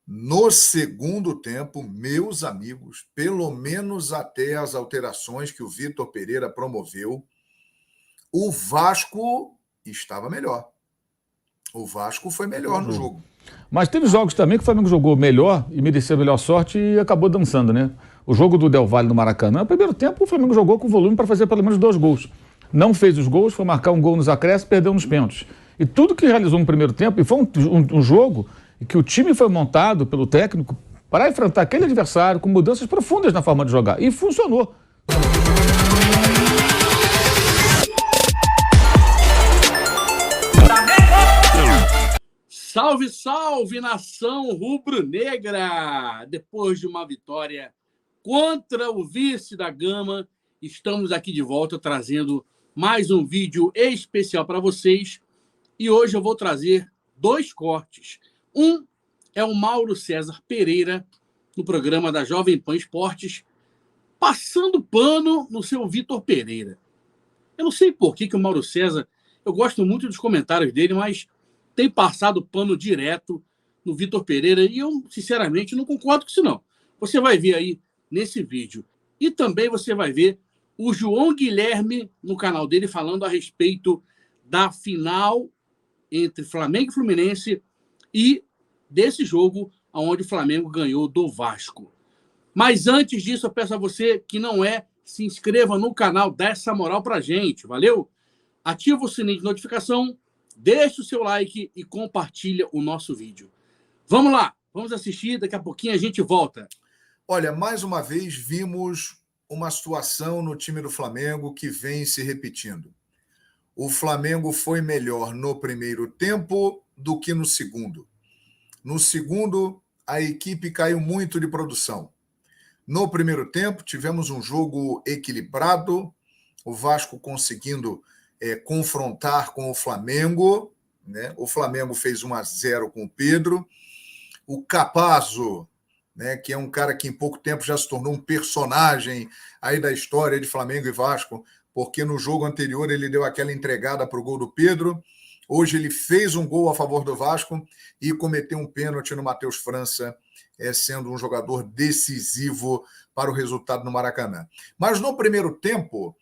No segundo tempo, meus amigos, pelo menos até as alterações que o Vitor Pereira promoveu, o Vasco estava melhor. O Vasco foi melhor no jogo. Mas teve jogos também que o Flamengo jogou melhor e merecia a melhor sorte e acabou dançando, né? O jogo do Del Valle no Maracanã, no primeiro tempo o Flamengo jogou com volume para fazer pelo menos 2 gols. Não fez os gols, foi marcar um gol nos acréscimos, perdeu nos pênaltis. E tudo que realizou no primeiro tempo, e foi um jogo em que o time foi montado pelo técnico para enfrentar aquele adversário com mudanças profundas na forma de jogar. E funcionou. Salve, salve, nação rubro-negra! Depois de uma vitória contra o vice da Gama, estamos aqui de volta trazendo mais um vídeo especial para vocês. E hoje eu vou trazer 2 cortes. Um é o Mauro César Pereira, no programa da Jovem Pan Esportes, passando pano no seu Vitor Pereira. Eu não sei por que o Mauro César, eu gosto muito dos comentários dele, mas tem passado pano direto no Vitor Pereira e eu, sinceramente, não concordo com isso, não. Você vai ver aí nesse vídeo. E também você vai ver o João Guilherme no canal dele falando a respeito da final entre Flamengo e Fluminense e desse jogo onde o Flamengo ganhou do Vasco. Mas antes disso, eu peço a você que não se inscreva no canal, dá essa moral pra gente, valeu? Ativa o sininho de notificação, deixa o seu like e compartilha o nosso vídeo. Vamos lá, vamos assistir, daqui a pouquinho a gente volta. Olha, mais uma vez vimos uma situação no time do Flamengo que vem se repetindo. O Flamengo foi melhor no primeiro tempo do que no segundo. No segundo, a equipe caiu muito de produção. No primeiro tempo, tivemos um jogo equilibrado, o Vasco conseguindo confrontar com o Flamengo, né? O Flamengo fez 1-0 com o Pedro. O Campazzo, né, que é um cara que em pouco tempo já se tornou um personagem aí da história de Flamengo e Vasco, porque no jogo anterior ele deu aquela entregada para o gol do Pedro. Hoje ele fez um gol a favor do Vasco e cometeu um pênalti no Matheus França, sendo um jogador decisivo para o resultado no Maracanã. Mas no primeiro tempo,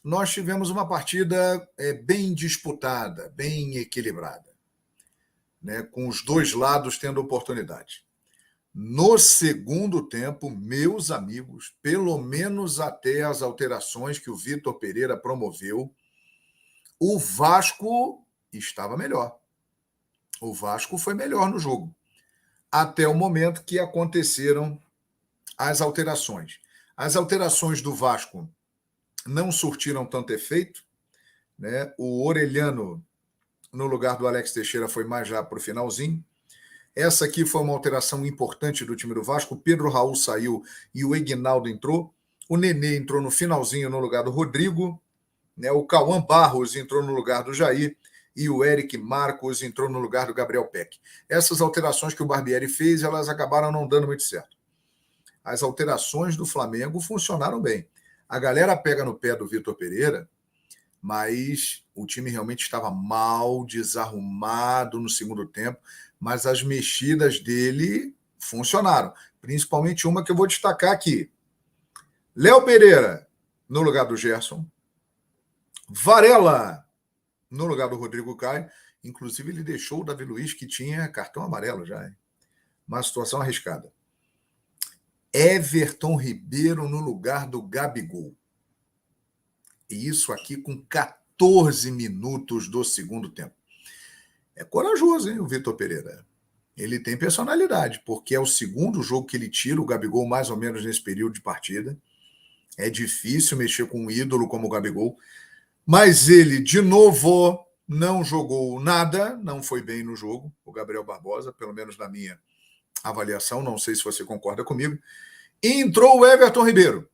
nós tivemos uma partida bem disputada, bem equilibrada, né, com os dois lados tendo oportunidade. No segundo tempo, meus amigos, pelo menos até as alterações que o Vitor Pereira promoveu, o Vasco estava melhor. O Vasco foi melhor no jogo, até o momento que aconteceram as alterações. As alterações do Vasco não surtiram tanto efeito, né? O Orelhano, no lugar do Alex Teixeira, foi mais já para o finalzinho. Essa aqui foi uma alteração importante do time do Vasco. O Pedro Raul saiu e o Ignaldo entrou. O Nenê entrou no finalzinho no lugar do Rodrigo, né? O Cauã Barros entrou no lugar do Jair e o Eric Marcos entrou no lugar do Gabriel Peck. Essas alterações que o Barbieri fez, elas acabaram não dando muito certo. As alterações do Flamengo funcionaram bem. A galera pega no pé do Vitor Pereira, mas o time realmente estava mal, desarrumado no segundo tempo, mas as mexidas dele funcionaram. Principalmente uma que eu vou destacar aqui. Léo Pereira, no lugar do Gerson. Varela, no lugar do Rodrigo Caio. Inclusive, ele deixou o Davi Luiz, que tinha cartão amarelo já. Hein? Uma situação arriscada. Everton Ribeiro no lugar do Gabigol. E isso aqui com 14 minutos do segundo tempo. É corajoso, hein, o Vitor Pereira. Ele tem personalidade, porque é o segundo jogo que ele tira o Gabigol mais ou menos nesse período de partida. É difícil mexer com um ídolo como o Gabigol. Mas ele, de novo, não jogou nada, não foi bem no jogo, o Gabriel Barbosa, pelo menos na minha avaliação, não sei se você concorda comigo. E entrou o Everton Ribeiro,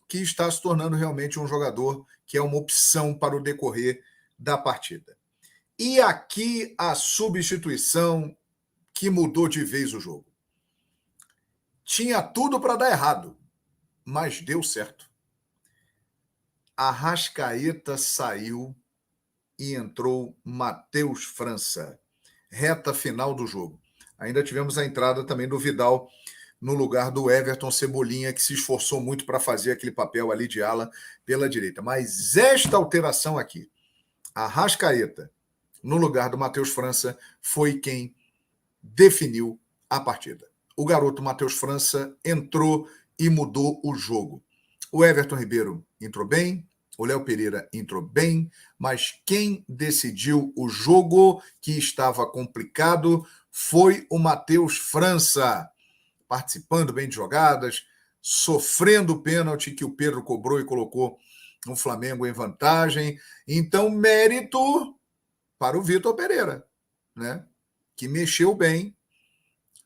que está se tornando realmente um jogador que é uma opção para o decorrer da partida. E aqui a substituição que mudou de vez o jogo. Tinha tudo para dar errado, mas deu certo. Arrascaeta saiu e entrou Matheus França. Reta final do jogo. Ainda tivemos a entrada também do Vidal no lugar do Everton Cebolinha, que se esforçou muito para fazer aquele papel ali de ala pela direita. Mas esta alteração aqui, Arrascaeta no lugar do Matheus França, foi quem definiu a partida. O garoto Matheus França entrou e mudou o jogo. O Everton Ribeiro entrou bem, o Léo Pereira entrou bem, mas quem decidiu o jogo, que estava complicado, foi o Matheus França, participando bem de jogadas, sofrendo o pênalti que o Pedro cobrou e colocou o Flamengo em vantagem. Então, mérito para o Vitor Pereira, né? Que mexeu bem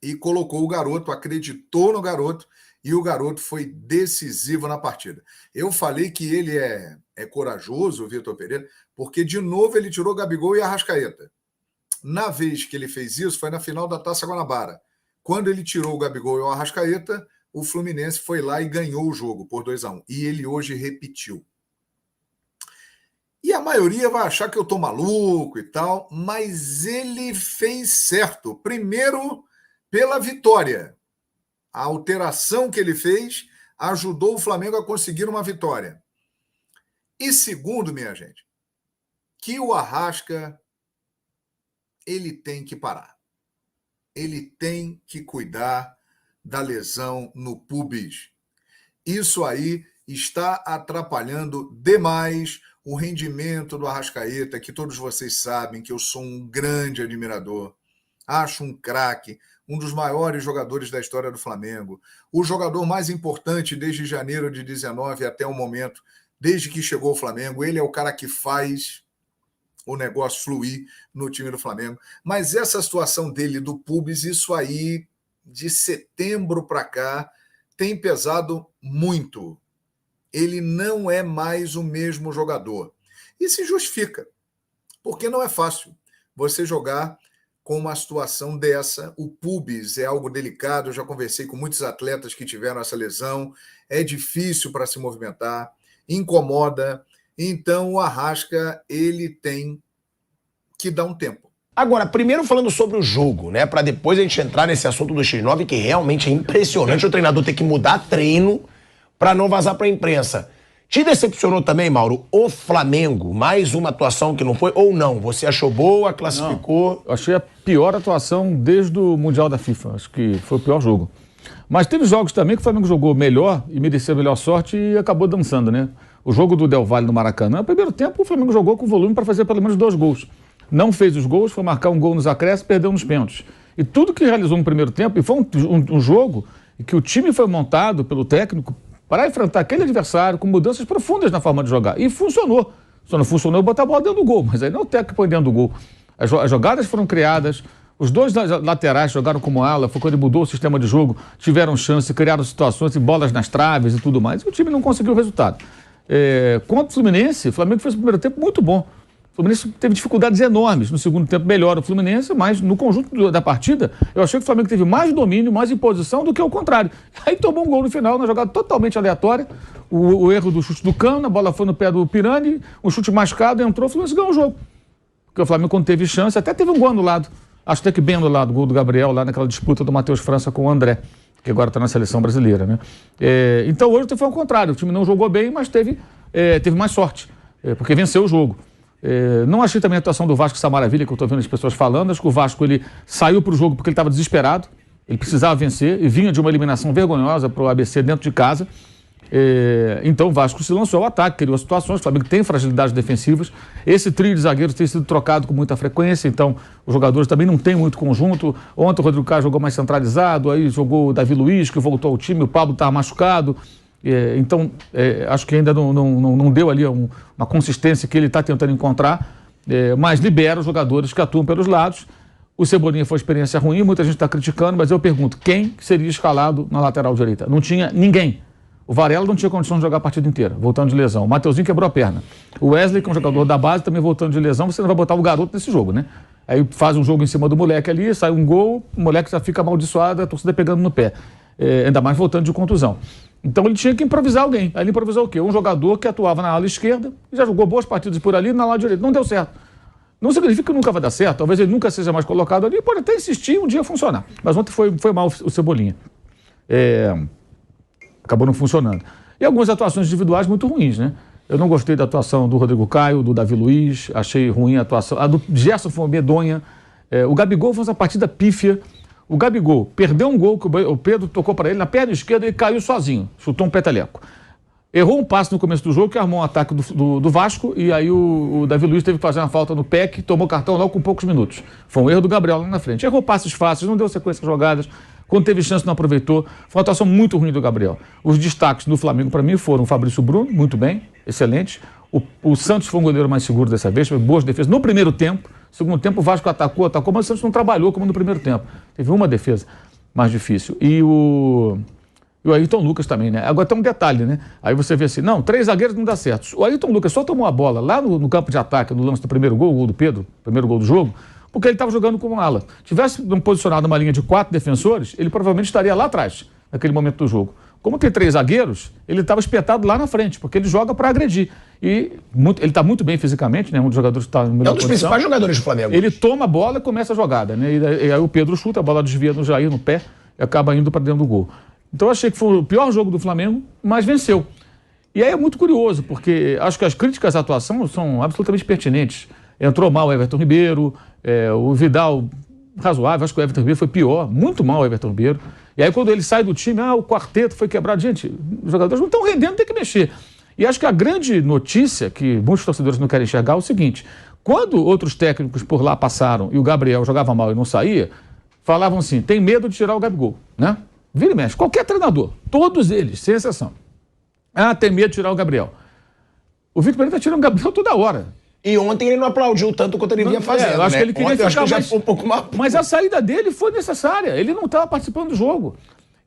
e colocou o garoto, acreditou no garoto, e o garoto foi decisivo na partida. Eu falei que ele é corajoso, o Vitor Pereira, porque, de novo, ele tirou Gabigol e Arrascaeta. Na vez que ele fez isso, foi na final da Taça Guanabara. Quando ele tirou o Gabigol e o Arrascaeta, o Fluminense foi lá e ganhou o jogo por 2-1. E ele hoje repetiu. E a maioria vai achar que eu tô maluco e tal, mas ele fez certo. Primeiro, pela vitória. A alteração que ele fez ajudou o Flamengo a conseguir uma vitória. E segundo, minha gente, que o Arrasca, ele tem que parar. Ele tem que cuidar da lesão no pubis. Isso aí está atrapalhando demais o rendimento do Arrascaeta, que todos vocês sabem que eu sou um grande admirador. Acho um craque, um dos maiores jogadores da história do Flamengo. O jogador mais importante desde janeiro de 19 até o momento, desde que chegou ao Flamengo. Ele é o cara que faz o negócio fluir no time do Flamengo. Mas essa situação dele do pubis, isso aí, de setembro para cá, tem pesado muito. Ele não é mais o mesmo jogador. E se justifica, porque não é fácil você jogar com uma situação dessa. O pubis é algo delicado, eu já conversei com muitos atletas que tiveram essa lesão, é difícil para se movimentar, incomoda. Então o Arrasca, ele tem que dar um tempo. Agora, primeiro falando sobre o jogo, né, para depois a gente entrar nesse assunto do X9, que realmente é impressionante o treinador ter que mudar treino para não vazar para a imprensa. Te decepcionou também, Mauro, o Flamengo? Mais uma atuação que não foi, ou não? Você achou boa, classificou? Não, eu achei a pior atuação desde o Mundial da FIFA. Acho que foi o pior jogo. Mas teve jogos também que o Flamengo jogou melhor e mereceu a melhor sorte e acabou dançando, né? O jogo do Del Valle no Maracanã, no primeiro tempo o Flamengo jogou com volume para fazer pelo menos 2 gols. Não fez os gols, foi marcar um gol nos acréscimos, perdeu nos pênaltis. E tudo que realizou no primeiro tempo, e foi um jogo em que o time foi montado pelo técnico para enfrentar aquele adversário com mudanças profundas na forma de jogar. E funcionou. Só não funcionou botar a bola dentro do gol, mas aí não é o técnico que põe dentro do gol. As jogadas foram criadas, os dois laterais jogaram como ala, foi quando ele mudou o sistema de jogo, tiveram chance, criaram situações e bolas nas traves e tudo mais. E o time não conseguiu o resultado. Contra o Fluminense, o Flamengo fez o primeiro tempo muito bom. O Fluminense teve dificuldades enormes. No segundo tempo, melhor o Fluminense, mas no conjunto da partida, eu achei que o Flamengo teve mais domínio, mais imposição do que o contrário. Aí tomou um gol no final, uma jogada totalmente aleatória. O erro do chute do Cano, a bola foi no pé do Pirani, um chute mascado, entrou, o Fluminense ganhou o jogo. Porque o Flamengo, quando teve chance, até teve um gol anulado. Acho até que bem anulado, o gol do Gabriel, lá naquela disputa do Matheus França com o André, que agora está na seleção brasileira, né? Então hoje foi ao contrário, o time não jogou bem, mas teve mais sorte, porque venceu o jogo. Não achei também a atuação do Vasco essa maravilha que eu estou vendo as pessoas falando. Acho que o Vasco ele saiu para o jogo porque ele estava desesperado, ele precisava vencer e vinha de uma eliminação vergonhosa para o ABC dentro de casa. Então o Vasco se lançou ao ataque, criou situações. O Flamengo tem fragilidades defensivas. Esse trio de zagueiros tem sido trocado com muita frequência, então os jogadores também não têm muito conjunto. Ontem o Rodrigo Caio jogou mais centralizado, aí jogou o Davi Luiz, que voltou ao time, o Pablo estava machucado. Então, acho que ainda não deu ali uma consistência que ele está tentando encontrar, mas libera os jogadores que atuam pelos lados. O Cebolinha foi uma experiência ruim, muita gente está criticando, mas eu pergunto, quem seria escalado na lateral direita? Não tinha ninguém. O Varela não tinha condição de jogar a partida inteira, voltando de lesão. O Mateuzinho quebrou a perna. O Wesley, que é um jogador da base, também voltando de lesão, você não vai botar o garoto nesse jogo, né? Aí faz um jogo em cima do moleque ali, sai um gol, o moleque já fica amaldiçoado, a torcida pegando no pé. Ainda mais voltando de contusão. Então ele tinha que improvisar alguém. Aí ele improvisou o quê? Um jogador que atuava na ala esquerda e já jogou boas partidas por ali na ala direita. Não deu certo. Não significa que nunca vai dar certo, talvez ele nunca seja mais colocado ali, pode até insistir um dia funcionar. Mas ontem foi mal o Cebolinha. Acabou não funcionando. E algumas atuações individuais muito ruins, né? Eu não gostei da atuação do Rodrigo Caio, do Davi Luiz, achei ruim a atuação. A do Gerson foi medonha. O Gabigol fez uma partida pífia. O Gabigol perdeu um gol que o Pedro tocou para ele na perna esquerda e caiu sozinho, chutou um peteleco. Errou um passe no começo do jogo que armou um ataque do Vasco e aí o Davi Luiz teve que fazer uma falta no PEC, tomou cartão logo com poucos minutos. Foi um erro do Gabriel lá na frente. Errou passes fáceis, não deu sequência de jogadas. Quando teve chance, não aproveitou. Foi uma atuação muito ruim do Gabriel. Os destaques do Flamengo, para mim, foram o Fabrício Bruno, muito bem, excelente. O Santos foi um goleiro mais seguro dessa vez, fez boas defesas no primeiro tempo. Segundo tempo, o Vasco atacou, mas o Santos não trabalhou como no primeiro tempo. Teve uma defesa mais difícil. E o Ayrton Lucas também, né? Agora tem um detalhe, né? Aí você vê assim, não, 3 zagueiros não dá certo. O Ayrton Lucas só tomou a bola lá no campo de ataque, no lance do primeiro gol, o gol do Pedro, primeiro gol do jogo, porque ele estava jogando como ala. Tivesse posicionado uma linha de 4 defensores, ele provavelmente estaria lá atrás, naquele momento do jogo. Como tem 3 zagueiros, ele estava espetado lá na frente, porque ele joga para agredir. E ele está muito bem fisicamente, né? Um dos jogadores que está no melhor É um dos principais jogadores do Flamengo. Ele toma a bola e começa a jogada, né? E aí o Pedro chuta, a bola desvia no Jair, no pé, e acaba indo para dentro do gol. Então eu achei que foi o pior jogo do Flamengo, mas venceu. E aí é muito curioso, porque acho que as críticas à atuação são absolutamente pertinentes. Entrou mal o Everton Ribeiro, o Vidal razoável, acho que o Everton Ribeiro foi pior, muito mal o Everton Ribeiro. E aí quando ele sai do time, o quarteto foi quebrado. Gente, os jogadores não estão rendendo, tem que mexer. E acho que a grande notícia que muitos torcedores não querem enxergar é o seguinte: quando outros técnicos por lá passaram e o Gabriel jogava mal e não saía, falavam assim, tem medo de tirar o Gabigol, né? Vira e mexe, qualquer treinador, todos eles, sem exceção. Tem medo de tirar o Gabriel. O Vitor Pereira está tirando o Gabriel toda hora. E ontem ele não aplaudiu tanto quanto ele vinha fazendo. Eu acho que ele queria ontem, ficar já foi um pouco mais... Mas a saída dele foi necessária. Ele não estava participando do jogo.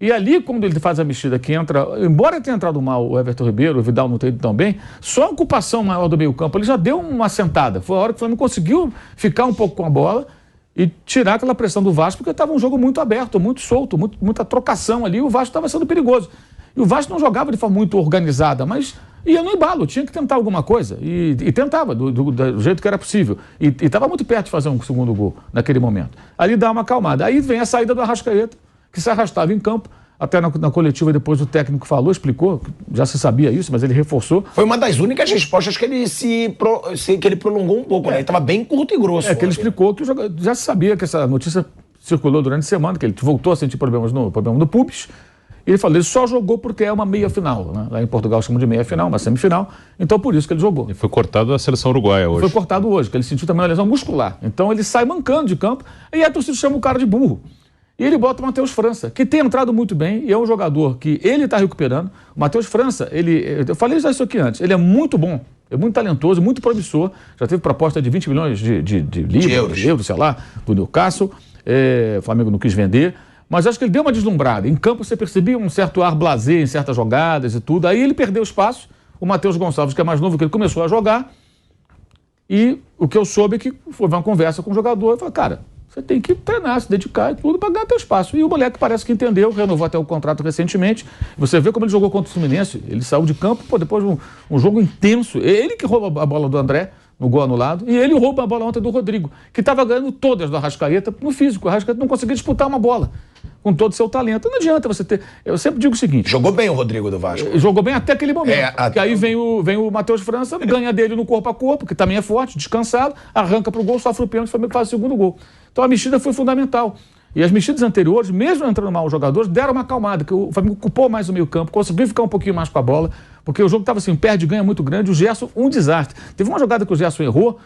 E ali, quando ele faz a mexida que entra, embora tenha entrado mal o Everton Ribeiro, o Vidal não tenha ido tão bem, só a ocupação maior do meio-campo, ele já deu uma sentada. Foi a hora que o Flamengo conseguiu ficar um pouco com a bola e tirar aquela pressão do Vasco, porque estava um jogo muito aberto, muito solto, muita trocação ali, e o Vasco estava sendo perigoso. E o Vasco não jogava de forma muito organizada, mas ia no embalo, tinha que tentar alguma coisa. E tentava, do jeito que era possível. E estava muito perto de fazer um segundo gol naquele momento. Ali dá uma acalmada. Aí vem a saída do Arrascaeta, que se arrastava em campo. Até na coletiva depois o técnico falou, explicou, já se sabia isso, mas ele reforçou. Foi uma das únicas respostas que ele prolongou um pouco, né? Ele estava bem curto e grosso. Que ele explicou que já se sabia que essa notícia circulou durante a semana, que ele voltou a sentir problema no pubis. E ele falou, ele só jogou porque é uma meia-final, né? Lá em Portugal chamam de meia-final, uma semifinal, então por isso que ele jogou. E foi cortado da seleção uruguaia hoje. Foi cortado hoje, que ele sentiu também uma lesão muscular. Então ele sai mancando de campo e a torcida chama o cara de burro. E ele bota o Matheus França, que tem entrado muito bem e é um jogador que ele está recuperando. O Matheus França, eu falei já isso aqui antes, ele é muito bom, é muito talentoso, muito promissor. Já teve proposta de 20 milhões de euros, sei lá, do Newcastle. O Flamengo não quis vender. Mas acho que ele deu uma deslumbrada. Em campo você percebia um certo ar blasé em certas jogadas e tudo. Aí ele perdeu espaço. O Matheus Gonçalves, que é mais novo que ele, começou a jogar. E o que eu soube é que foi uma conversa com o jogador. Eu falei, cara, você tem que treinar, se dedicar e tudo para ganhar teu espaço. E o moleque parece que entendeu, renovou até o contrato recentemente. Você vê como ele jogou contra o Fluminense. Ele saiu de campo, depois de um jogo intenso. Ele que rouba a bola do André, no gol anulado, e ele rouba a bola ontem do Rodrigo, que estava ganhando todas do Arrascaeta no físico. O Arrascaeta não conseguia disputar uma bola com todo o seu talento. Não adianta você ter... Eu sempre digo o seguinte... Jogou bem o Rodrigo do Vasco. Jogou bem até aquele momento. Que aí vem o Matheus França, ganha dele no corpo a corpo, que também é forte, descansado, arranca pro gol, sofre o pênalti, o Flamengo faz o segundo gol. Então a mexida foi fundamental. E as mexidas anteriores, mesmo entrando mal os jogadores, deram uma acalmada, que o Flamengo ocupou mais o meio campo, conseguiu ficar um pouquinho mais com a bola, porque o jogo estava assim, perde e ganha muito grande, o Gerson, um desastre. Teve uma jogada que o Gerson errou,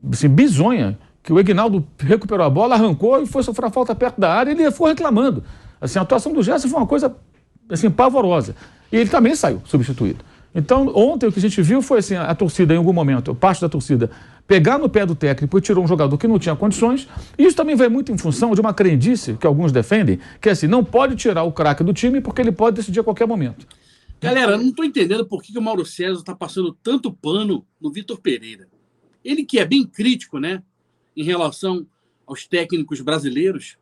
assim, bizonha, que o Aguinaldo recuperou a bola, arrancou e foi sofrer a falta perto da área, e ele foi reclamando. Assim, a atuação do Gerson foi uma coisa assim, pavorosa. E ele também saiu substituído. Então, ontem o que a gente viu foi assim, a torcida, em algum momento, parte da torcida, pegar no pé do técnico e tirou um jogador que não tinha condições. E isso também vai muito em função de uma crendice que alguns defendem, que é assim, não pode tirar o craque do time porque ele pode decidir a qualquer momento. Galera, eu não estou entendendo por que o Mauro César está passando tanto pano no Vitor Pereira. Ele que é bem crítico, né, em relação aos técnicos brasileiros,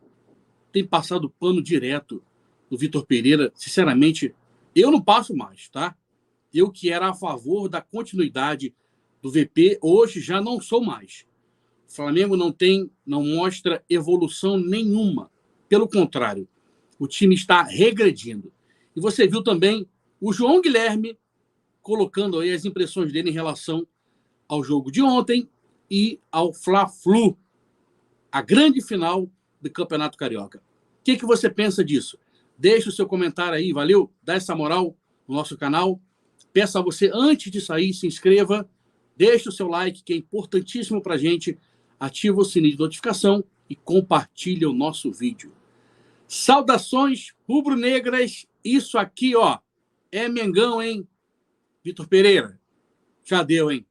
tem passado pano direto no Vitor Pereira. Sinceramente, eu não passo mais, tá? Eu que era a favor da continuidade do VP, hoje já não sou mais. O Flamengo não mostra evolução nenhuma. Pelo contrário, o time está regredindo. E você viu também o João Guilherme colocando aí as impressões dele em relação ao jogo de ontem e ao Fla-Flu, a grande final do Campeonato Carioca. O que você pensa disso? Deixe o seu comentário aí, valeu? Dá essa moral no nosso canal. Peço a você, antes de sair, se inscreva, deixe o seu like, que é importantíssimo para a gente, ativa o sininho de notificação e compartilha o nosso vídeo. Saudações rubro-negras, isso aqui, ó, é Mengão, hein? Vitor Pereira, já deu, hein?